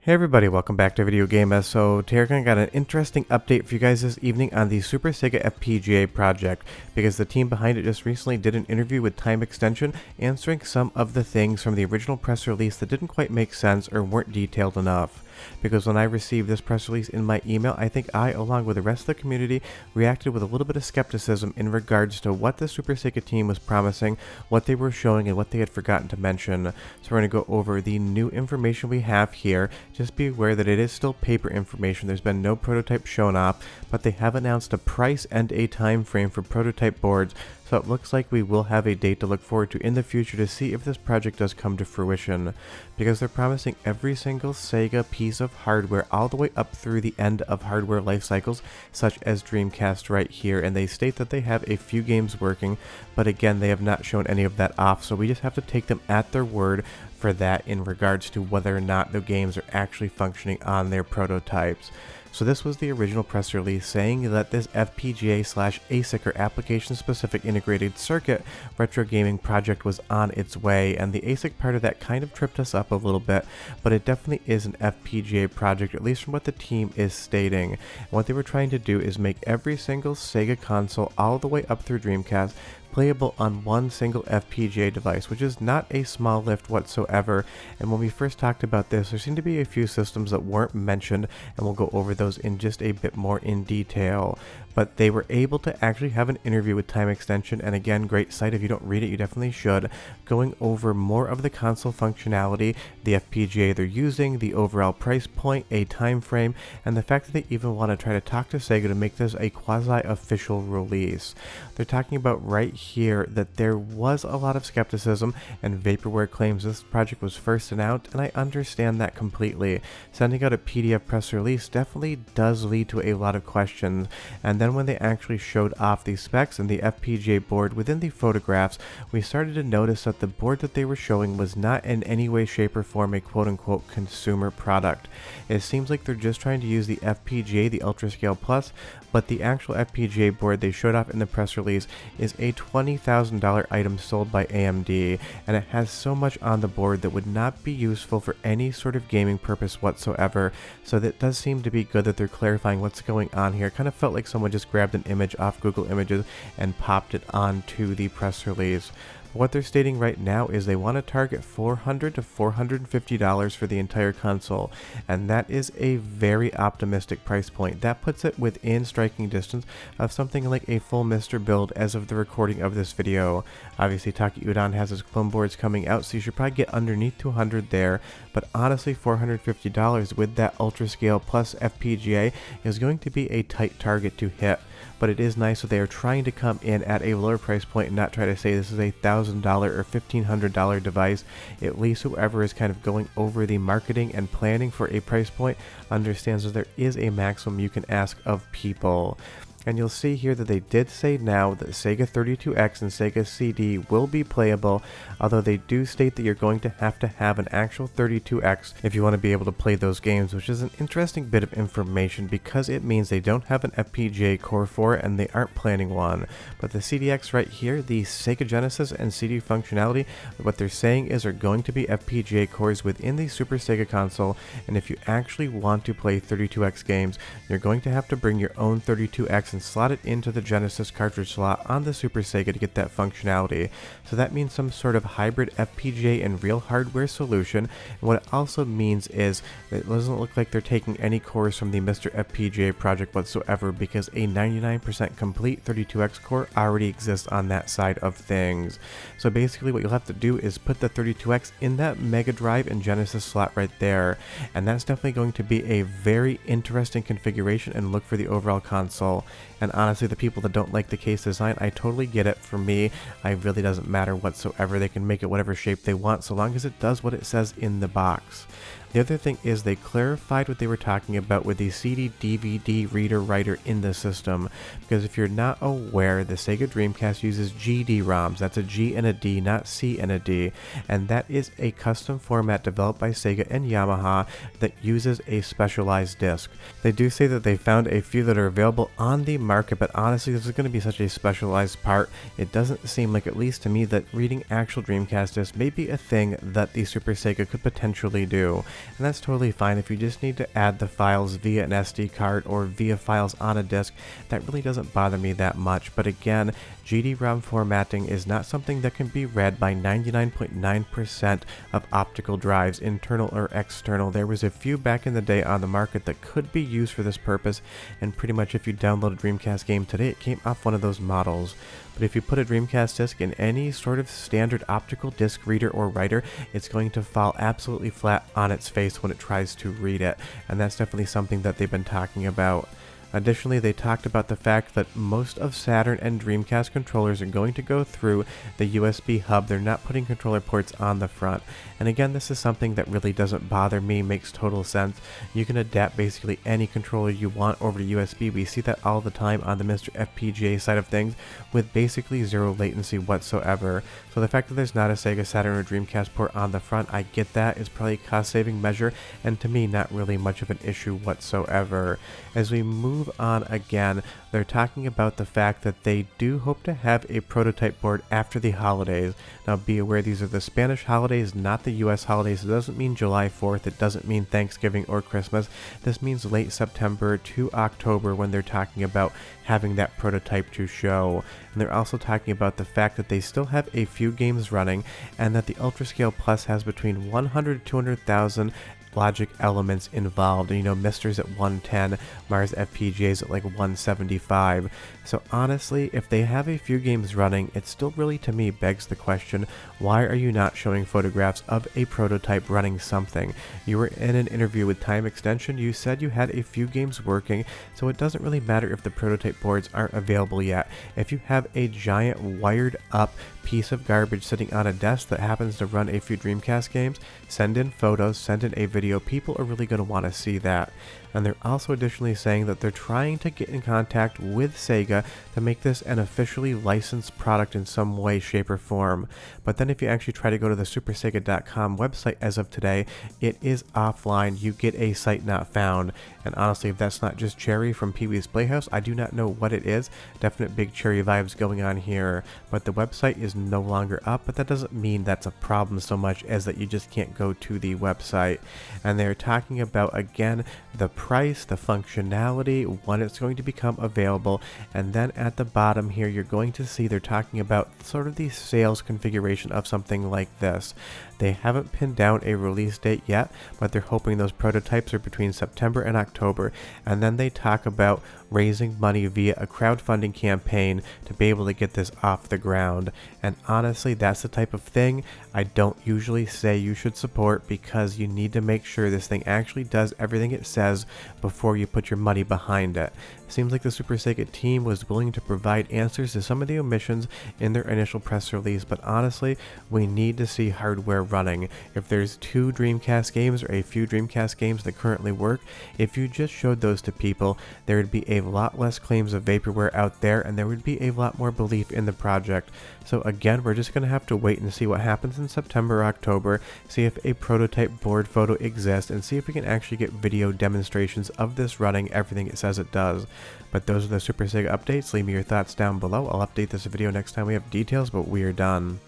Hey everybody, welcome back to Video Game So Tarek got an interesting update for you guys this evening on the Super Sega FPGA project, because the team behind it just recently did an interview with Time Extension answering some of the things from the original press release that didn't quite make sense or weren't detailed enough. Because when I received this press release in my email, I think I, along with the rest of the community, reacted with a little bit of skepticism in regards to what the Super Sega team was promising, what they were showing, and what they had forgotten to mention. So we're going to go over the new information we have here. Just be aware that it is still paper information. There's been no prototype shown off, but they have announced a price and a time frame for prototype boards, so it looks like we will have a date to look forward to in the future to see if this project does come to fruition, because they're promising every single Sega piece of hardware all the way up through the end of hardware life cycles, such as Dreamcast right here, and they state that they have a few games working, but again, they have not shown any of that off, so we just have to take them at their word for that in regards to whether or not the games are actually functioning on their prototypes. So this was the original press release saying that this FPGA/ASIC or application-specific integrated circuit retro gaming project was on its way, and the ASIC part of that kind of tripped us up a little bit, but it definitely is an FPGA project, at least from what the team is stating. And what they were trying to do is make every single Sega console all the way up through Dreamcast playable on one single FPGA device, which is not a small lift whatsoever. And when we first talked about this, there seemed to be a few systems that weren't mentioned, and we'll go over those in just a bit more in detail. But they were able to actually have an interview with Time Extension, and again, great site. If you don't read it, you definitely should, going over more of the console functionality, the FPGA they're using, the overall price point, a time frame, and the fact that they even want to try to talk to Sega to make this a quasi-official release. They're talking about right here that there was a lot of skepticism and vaporware claims this project was first announced, and I understand that completely. Sending out a PDF press release definitely does lead to a lot of questions, and then when they actually showed off the specs and the FPGA board within the photographs, we started to notice that the board that they were showing was not in any way, shape, or form a quote-unquote consumer product. It seems like they're just trying to use the FPGA, the UltraScale Plus, but the actual FPGA board they showed off in the press release is a $20,000 item sold by AMD, and it has so much on the board that would not be useful for any sort of gaming purpose whatsoever, so that does seem to be good that they're clarifying what's going on here. It kind of felt like someone just grabbed an image off Google Images and popped it onto the press release. What they're stating right now is they want to target $400 to $450 for the entire console, and that is a very optimistic price point. That puts it within striking distance of something like a full MiSTer build as of the recording of this video. Obviously, Taki Udon has his clone boards coming out, so you should probably get underneath 200 there, but honestly, $450 with that UltraScale Plus FPGA is going to be a tight target to hit. But it is nice that they are trying to come in at a lower price point and not try to say this is a $1,000 or $1,500 device. At least whoever is kind of going over the marketing and planning for a price point understands that there is a maximum you can ask of people. And you'll see here that they did say now that Sega 32X and Sega CD will be playable, although they do state that you're going to have an actual 32X if you want to be able to play those games, which is an interesting bit of information because it means they don't have an FPGA core for it and they aren't planning one. But the CDX right here, the Sega Genesis and CD functionality, what they're saying is are going to be FPGA cores within the Super Sega console, and if you actually want to play 32X games, you're going to have to bring your own 32X and slot it into the Genesis cartridge slot on the Super Sega to get that functionality. So that means some sort of hybrid FPGA and real hardware solution, and what it also means is that it doesn't look like they're taking any cores from the MiSTer FPGA project whatsoever, because a 99% complete 32X core already exists on that side of things. So basically what you'll have to do is put the 32X in that Mega Drive and Genesis slot right there, and that's definitely going to be a very interesting configuration and look for the overall console. And honestly, the people that don't like the case design, I totally get it. For me, it really doesn't matter whatsoever. They can make it whatever shape they want so long as it does what it says in the box. The other thing is they clarified what they were talking about with the CD-DVD reader-writer in the system, because if you're not aware, the Sega Dreamcast uses GD-ROMs. That's a G and a D, not C and a D, and that is a custom format developed by Sega and Yamaha that uses a specialized disc. They do say that they found a few that are available on the market, but honestly, this is going to be such a specialized part. It doesn't seem like, at least to me, that reading actual Dreamcast discs may be a thing that the Super Sega could potentially do. and that's totally fine. If you just need to add the files via an SD card or via files on a disk, that really doesn't bother me that much. But again, GD-ROM formatting is not something that can be read by 99.9% of optical drives, internal or external. There was a few back in the day on the market that could be used for this purpose, and pretty much if you download a Dreamcast game today, it came off one of those models. But if you put a Dreamcast disc in any sort of standard optical disc reader or writer, it's going to fall absolutely flat on its face when it tries to read it, and that's definitely something that they've been talking about. Additionally, they talked about the fact that most of Saturn and Dreamcast controllers are going to go through the USB hub. They're not putting controller ports on the front. And again, this is something that really doesn't bother me, makes total sense. You can adapt basically any controller you want over to USB. We see that all the time on the MiSTer FPGA side of things with basically zero latency whatsoever. So the fact that there's not a Sega Saturn or Dreamcast port on the front, I get that. It's probably a cost-saving measure, and to me, not really much of an issue whatsoever. As we move on again, they're talking about the fact that they do hope to have a prototype board after the holidays. Now be aware these are the Spanish holidays, not the US holidays. It doesn't mean July 4th, it doesn't mean Thanksgiving or Christmas. This means late September to October when they're talking about having that prototype to show. And they're also talking about the fact that they still have a few games running, and that the UltraScale Plus has between 100 to 200,000 logic elements involved. And you know, MiSTer's at 110, MARS FPGA's at like 175. So honestly, if they have a few games running, it still really to me begs the question, why are you not showing photographs of a prototype running something? You were in an interview with Time Extension, you said you had a few games working, so it doesn't really matter if the prototype boards aren't available yet. If you have a giant wired up piece of garbage sitting on a desk that happens to run a few Dreamcast games, send in photos, send in a video. People are really going to want to see that. And they're also additionally saying that they're trying to get in contact with Sega to make this an officially licensed product in some way, shape, or form. But then if you actually try to go to the SuperSega.com website as of today, it is offline. You get a site not found. And honestly, if that's not just Cherry from Pee-wee's Playhouse, I do not know what it is. Definite big Cherry vibes going on here. But the website is no longer up, but that doesn't mean that's a problem so much as that you just can't go to the website. And they're talking about, again, the price, the functionality, when it's going to become available, and then at the bottom here you're going to see they're talking about sort of the sales configuration of something like this. They haven't pinned down a release date yet, but they're hoping those prototypes are between September and October, and then they talk about raising money via a crowdfunding campaign to be able to get this off the ground. And honestly, that's the type of thing I don't usually say you should support, because you need to make sure this thing actually does everything it says before you put your money behind it. Seems like the Super Sega team was willing to provide answers to some of the omissions in their initial press release, but honestly, we need to see hardware running. If there's 2 Dreamcast games or a few Dreamcast games that currently work, if you just showed those to people, there would be a lot less claims of vaporware out there, and there would be a lot more belief in the project. So again, we're just going to have to wait and see what happens in September or October, see if a prototype board photo exists, and see if we can actually get video demonstrations of this running everything it says it does. But those are the Super Sega updates. Leave me your thoughts down below. I'll update this video next time we have details, but we are done.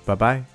Bye bye.